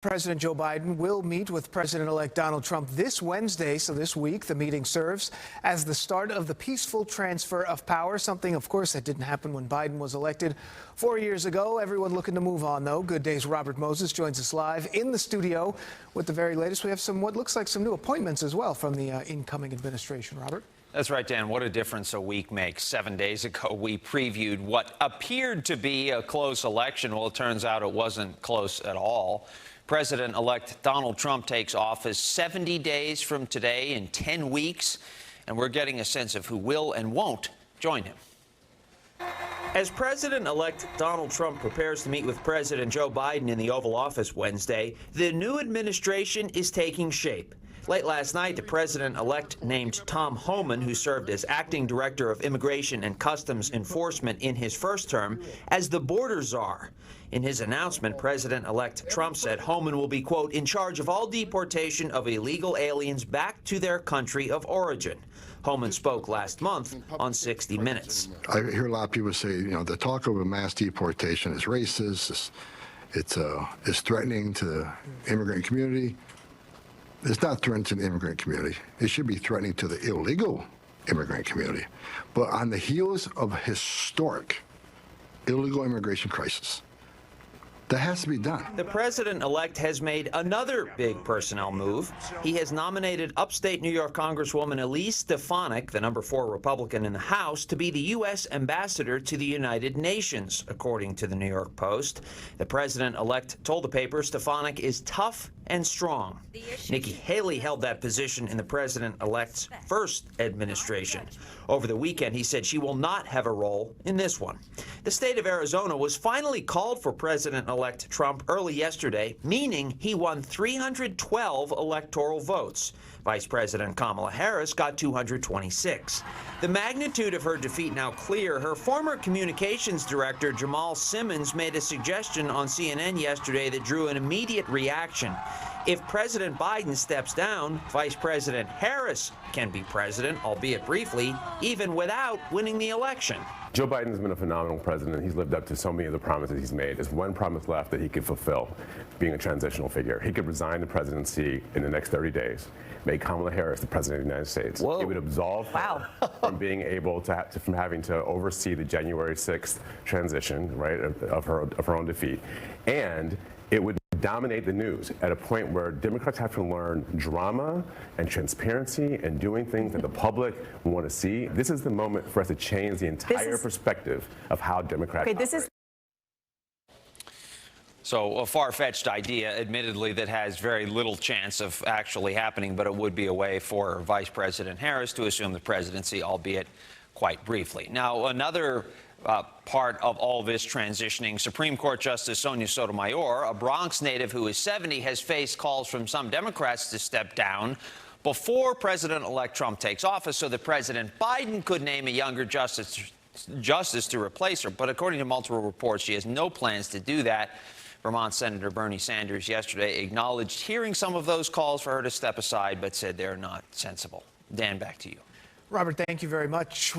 President Joe Biden will meet with President-elect Donald Trump this Wednesday. So this week, the meeting serves as the start of the peaceful transfer of power, something, of course, that didn't happen when Biden was elected 4 years ago. Everyone looking to move on, though. Good Day's Robert Moses joins us live in the studio with the very latest. We have what looks like some new appointments as well from the incoming administration. Robert? That's right, Dan. What a difference a week makes. 7 days ago, we previewed what appeared to be a close election. Well, it turns out it wasn't close at all. President-elect Donald Trump takes office 70 days from today in 10 weeks, and we're getting a sense of who will and won't join him. As President-elect Donald Trump prepares to meet with President Joe Biden in the Oval Office Wednesday, the new administration is taking shape. Late last night, the president-elect named Tom Homan, who served as acting director of Immigration and Customs Enforcement in his first term, as the border czar. In his announcement, President-elect Trump said Homan will be, quote, in charge of all deportation of illegal aliens back to their country of origin. Homan spoke last month on 60 Minutes. I hear a lot of people say, the talk of a mass deportation is racist, it's threatening to the immigrant community. It's not threatening to the immigrant community. It should be threatening to the illegal immigrant community. But on the heels of a historic illegal immigration crisis, that has to be done. The president-elect has made another big personnel move. He has nominated upstate New York Congresswoman Elise Stefanik, the number 4 Republican in the House, to be the U.S. ambassador to the United Nations, according to the New York Post. The president-elect told the paper Stefanik is tough and strong. Nikki Haley held that position in the president-elect's first administration. Over the weekend, he said she will not have a role in this one. The state of Arizona was finally called for President-elect Trump early yesterday, meaning he won 312 electoral votes. Vice President Kamala Harris got 226. The magnitude of her defeat now clear. Her former communications director, Jamal Simmons, made a suggestion on CNN yesterday that drew an immediate reaction. If President Biden steps down, Vice President Harris can be president, albeit briefly, even without winning the election. Joe Biden has been a phenomenal president. He's lived up to so many of the promises he's made. There's one promise left that he could fulfill, being a transitional figure. He could resign the presidency in the next 30 days, make Kamala Harris the president of the United States. Whoa. It would absolve her from being able to, from having to oversee the January 6th transition, right, of her own defeat. And it would dominate the news at a point where Democrats have to learn drama and transparency and doing things that the public want to see. This is the moment for us to change the entire perspective of how Democrats operate. So a far-fetched idea, admittedly, that has very little chance of actually happening, but it would be a way for Vice President Harris to assume the presidency, albeit quite briefly. Now, another part of all this transitioning, Supreme Court Justice Sonia Sotomayor, a Bronx native who is 70, has faced calls from some Democrats to step down before President-elect Trump takes office so that President Biden could name a younger justice to replace her. But according to multiple reports, she has no plans to do that. Vermont Senator Bernie Sanders yesterday acknowledged hearing some of those calls for her to step aside, but said they're not sensible. Dan, back to you. Robert, thank you very much.